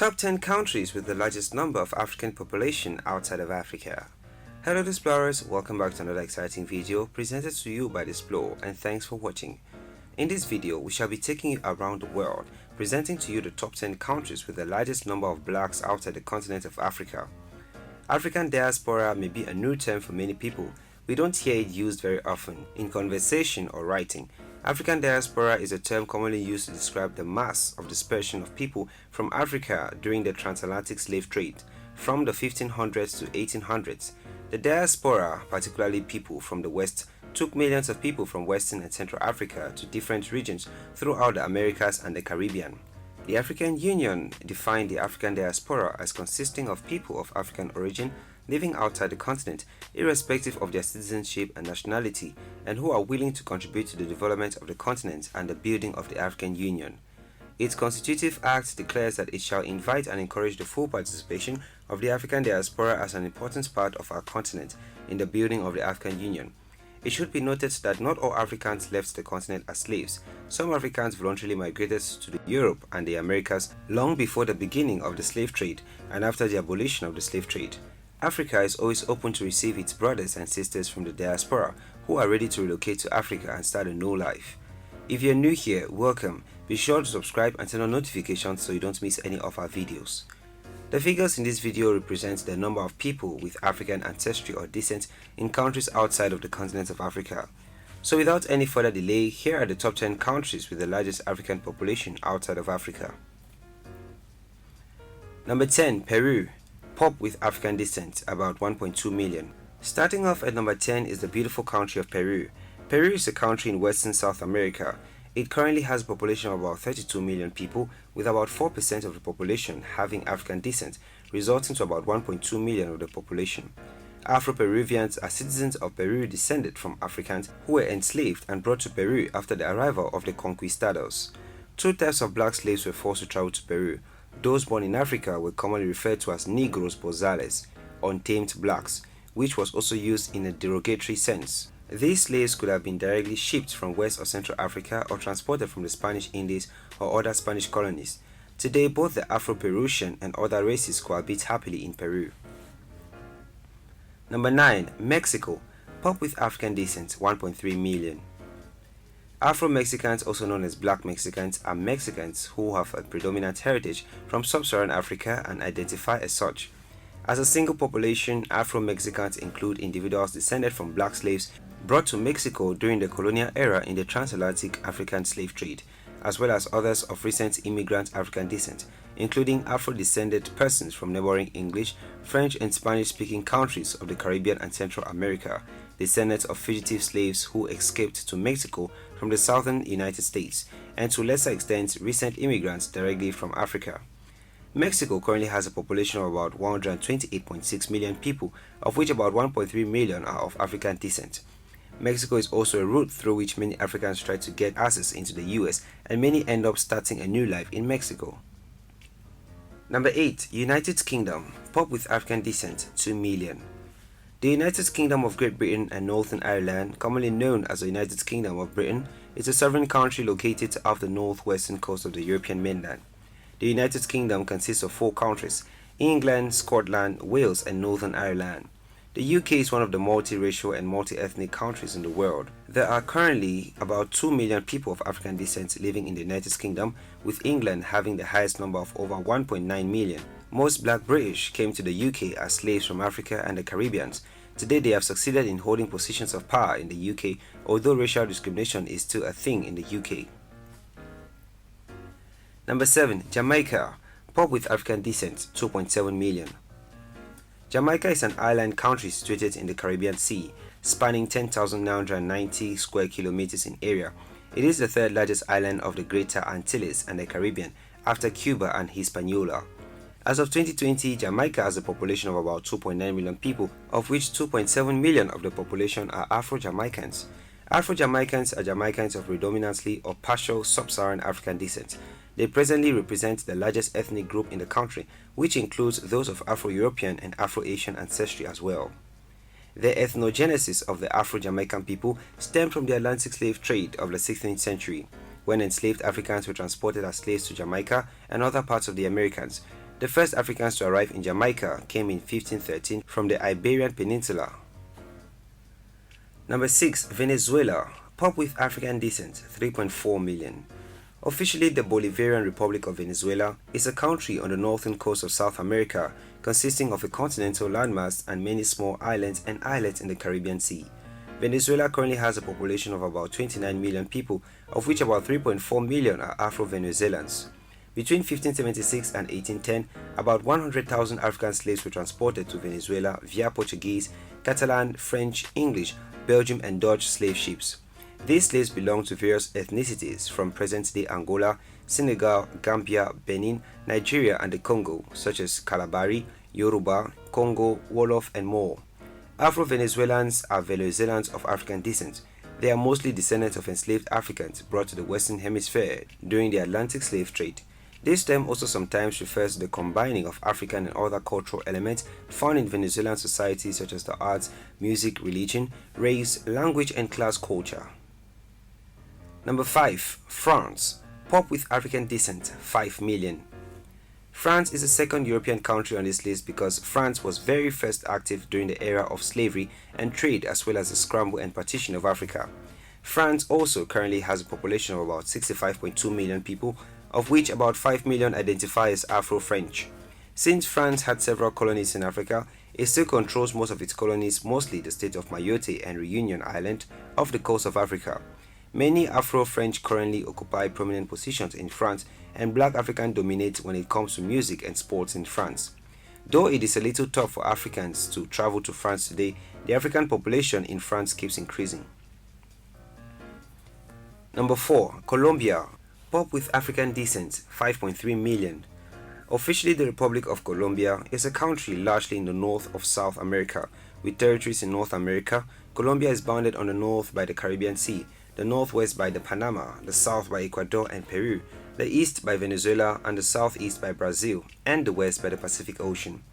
Top 10 countries with the largest number of African population outside of Africa. Hello explorers, welcome back to another exciting video presented to you by Diaspora, and thanks for watching. In this video, we shall be taking you around the world, presenting to you the top 10 countries with the largest number of blacks outside the continent of Africa. African diaspora may be a new term for many people. We don't hear it used very often in conversation or writing. African diaspora is a term commonly used to describe the mass of dispersion of people from Africa during the transatlantic slave trade from the 1500s to 1800s. The diaspora, particularly people from the West, took millions of people from Western and Central Africa to different regions throughout the Americas and the Caribbean. The African Union defined the African diaspora as consisting of people of African origin living outside the continent, irrespective of their citizenship and nationality, and who are willing to contribute to the development of the continent and the building of the African Union. Its constitutive act declares that it shall invite and encourage the full participation of the African diaspora as an important part of our continent in the building of the African Union. It should be noted that not all Africans left the continent as slaves. Some Africans voluntarily migrated to Europe and the Americas long before the beginning of the slave trade and after the abolition of the slave trade. Africa is always open to receive its brothers and sisters from the diaspora who are ready to relocate to Africa and start a new life. If you're new here, welcome. Be sure to subscribe and turn on notifications so you don't miss any of our videos. The figures in this video represent the number of people with African ancestry or descent in countries outside of the continent of Africa. So without any further delay, here are the top 10 countries with the largest African population outside of Africa. Number 10, Peru. Pop with African descent, about 1.2 million. Starting off at number 10 is the beautiful country of Peru. Peru is a country in western South America. It currently has a population of about 32 million people, with about 4% of the population having African descent, resulting to about 1.2 million of the population. Afro-Peruvians are citizens of Peru descended from Africans who were enslaved and brought to Peru after the arrival of the conquistadors. Two types of black slaves were forced to travel to Peru. Those born in Africa were commonly referred to as negros bozales, untamed blacks, which was also used in a derogatory sense. These slaves could have been directly shipped from West or Central Africa or transported from the Spanish Indies or other Spanish colonies. Today, both the Afro-Peruvian and other races cohabit happily in Peru. Number 9. Mexico. Pop with African descent, 1.3 million. Afro-Mexicans, also known as Black Mexicans, are Mexicans who have a predominant heritage from sub-Saharan Africa and identify as such. As a single population, Afro-Mexicans include individuals descended from black slaves brought to Mexico during the colonial era in the transatlantic African slave trade, as well as others of recent immigrant African descent, including Afro-descended persons from neighboring English, French and Spanish-speaking countries of the Caribbean and Central America, descendants of fugitive slaves who escaped to Mexico from the southern United States, and to lesser extent recent immigrants directly from Africa. Mexico currently has a population of about 128.6 million people, of which about 1.3 million are of African descent. Mexico is also a route through which many Africans try to get access into the US, and many end up starting a new life in Mexico. Number 8. United Kingdom. Pop with African descent, 2 million. The United Kingdom of Great Britain and Northern Ireland, commonly known as the United Kingdom of Britain, is a sovereign country located off the northwestern coast of the European mainland. The United Kingdom consists of 4 countries: England, Scotland, Wales and Northern Ireland. The UK is one of the multiracial and multi-ethnic countries in the world. There are currently about 2 million people of African descent living in the United Kingdom, with England having the highest number of over 1.9 million. Most black British came to the UK as slaves from Africa and the Caribbean. Today they have succeeded in holding positions of power in the UK, although racial discrimination is still a thing in the UK. Number 7. Jamaica. Pop with African descent, 2.7 million. Jamaica is an island country situated in the Caribbean Sea, spanning 10,990 square kilometers in area. It is the third largest island of the Greater Antilles and the Caribbean, after Cuba and Hispaniola. As of 2020, Jamaica has a population of about 2.9 million people, of which 2.7 million of the population are Afro-Jamaicans. Afro-Jamaicans are Jamaicans of predominantly or partial sub-Saharan African descent. They presently represent the largest ethnic group in the country, which includes those of Afro-European and Afro-Asian ancestry as well. The ethnogenesis of the Afro-Jamaican people stemmed from the Atlantic slave trade of the 16th century, when enslaved Africans were transported as slaves to Jamaica and other parts of the Americas. The first Africans to arrive in Jamaica came in 1513 from the Iberian Peninsula. Number 6. Venezuela. Pop with African descent, 3.4 million. Officially, the Bolivarian Republic of Venezuela is a country on the northern coast of South America, consisting of a continental landmass and many small islands and islets in the Caribbean Sea. Venezuela currently has a population of about 29 million people, of which about 3.4 million are Afro-Venezuelans. Between 1576 and 1810, about 100,000 African slaves were transported to Venezuela via Portuguese, Catalan, French, English, Belgium and Dutch slave ships. These slaves belonged to various ethnicities from present-day Angola, Senegal, Gambia, Benin, Nigeria and the Congo, such as Kalabari, Yoruba, Congo, Wolof and more. Afro-Venezuelans are Venezuelans of African descent. They are mostly descendants of enslaved Africans brought to the Western Hemisphere during the Atlantic slave trade. This term also sometimes refers to the combining of African and other cultural elements found in Venezuelan society such as the arts, music, religion, race, language and class culture. Number 5. France. Pop with African descent, 5 million. France is the second European country on this list because France was very first active during the era of slavery and trade as well as the scramble and partition of Africa. France also currently has a population of about 65.2 million people, of which about 5 million identify as Afro-French. Since France had several colonies in Africa, it still controls most of its colonies, mostly the state of Mayotte and Reunion Island off the coast of Africa. Many Afro-French currently occupy prominent positions in France, and black Africans dominate when it comes to music and sports in France. Though it is a little tough for Africans to travel to France today, the African population in France keeps increasing. Number 4. Colombia. Pop with African descent, 5.3 million. Officially, the Republic of Colombia is a country largely in the north of South America, with territories in North America. Colombia is bounded on the north by the Caribbean Sea, the northwest by the Panama, the south by Ecuador and Peru, the east by Venezuela, and the southeast by Brazil, and the west by the Pacific Ocean.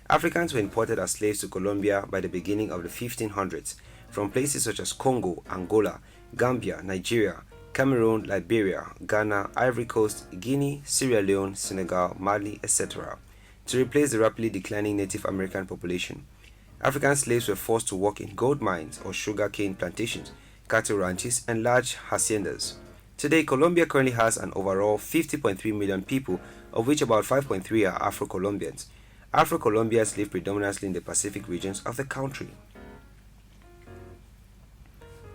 Africans were imported as slaves to Colombia by the beginning of the 1500s from places such as Congo, Angola, Gambia, Nigeria, Cameroon, Liberia, Ghana, Ivory Coast, Guinea, Sierra Leone, Senegal, Mali, etc., to replace the rapidly declining Native American population. African slaves were forced to work in gold mines or sugarcane plantations, cattle ranches, and large haciendas. Today, Colombia currently has an overall 50.3 million people, of which about 5.3 are Afro-Colombians. Afro-Colombians live predominantly in the Pacific regions of the country.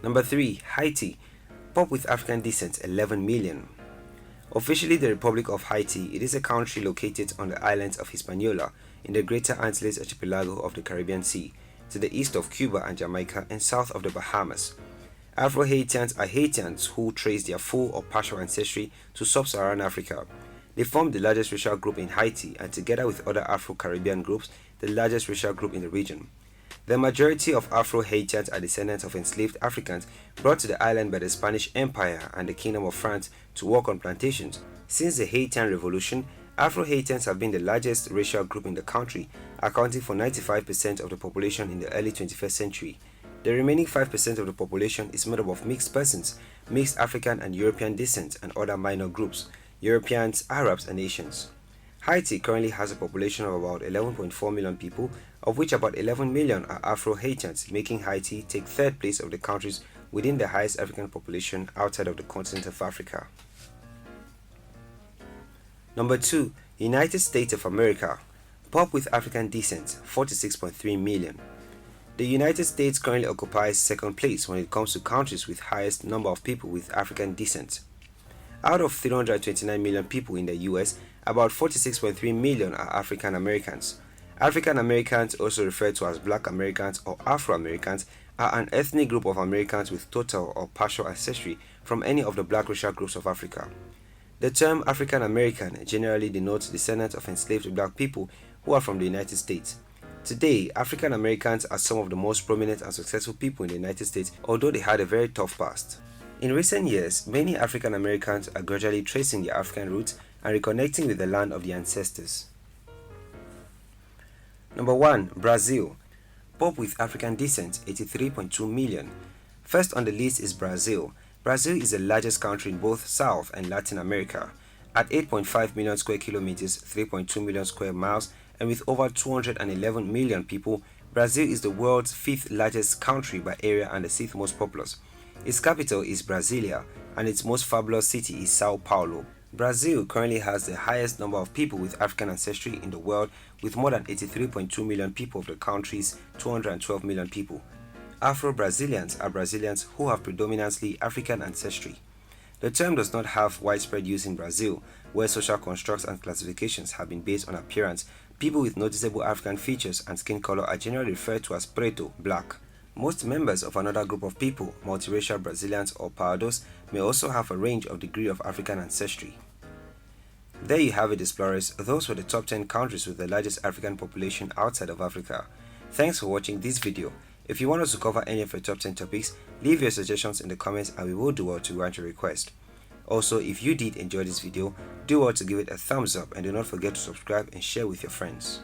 Number 3. Haiti. Pop with African descent, 11 million. Officially the Republic of Haiti, it is a country located on the islands of Hispaniola in the Greater Antilles archipelago of the Caribbean Sea, to the east of Cuba and Jamaica and south of the Bahamas. Afro-Haitians are Haitians who trace their full or partial ancestry to sub-Saharan Africa. They form the largest racial group in Haiti and together with other Afro-Caribbean groups, the largest racial group in the region. The majority of Afro-Haitians are descendants of enslaved Africans brought to the island by the Spanish Empire and the Kingdom of France to work on plantations. Since the Haitian Revolution, Afro-Haitians have been the largest racial group in the country, accounting for 95% of the population in the early 21st century. The remaining 5% of the population is made up of mixed persons, mixed African and European descent, and other minor groups, Europeans, Arabs, and Asians. Haiti currently has a population of about 11.4 million people, of which about 11 million are Afro-Haitians, making Haiti take third place of the countries within the highest African population outside of the continent of Africa. Number 2. United States of America. Pop with African descent, 46.3 million. The United States currently occupies second place when it comes to countries with highest number of people with African descent. Out of 329 million people in the US, about 46.3 million are African Americans. African Americans, also referred to as Black Americans or Afro-Americans, are an ethnic group of Americans with total or partial ancestry from any of the black racial groups of Africa. The term African American generally denotes descendants of enslaved black people who are from the United States. Today, African Americans are some of the most prominent and successful people in the United States, although they had a very tough past. In recent years, many African Americans are gradually tracing their African roots and reconnecting with the land of their ancestors. Number 1. Brazil. Pop with African descent, 83.2 million. First on the list is Brazil. Brazil is the largest country in both South and Latin America. At 8.5 million square kilometers, 3.2 million square miles, and with over 211 million people, Brazil is the world's fifth largest country by area and the sixth most populous. Its capital is Brasilia, and its most fabulous city is Sao Paulo. Brazil currently has the highest number of people with African ancestry in the world, with more than 83.2 million people of the country's 212 million people. Afro-Brazilians are Brazilians who have predominantly African ancestry. The term does not have widespread use in Brazil, where social constructs and classifications have been based on appearance. People with noticeable African features and skin color are generally referred to as preto, black. Most members of another group of people, multiracial Brazilians or pardos, may also have a range of degree of African ancestry. There you have it, explorers. Those were the top 10 countries with the largest African population outside of Africa. Thanks for watching this video. If you want us to cover any of your top 10 topics, leave your suggestions in the comments and we will do well to grant your request. Also, if you did enjoy this video, do well to give it a thumbs up and do not forget to subscribe and share with your friends.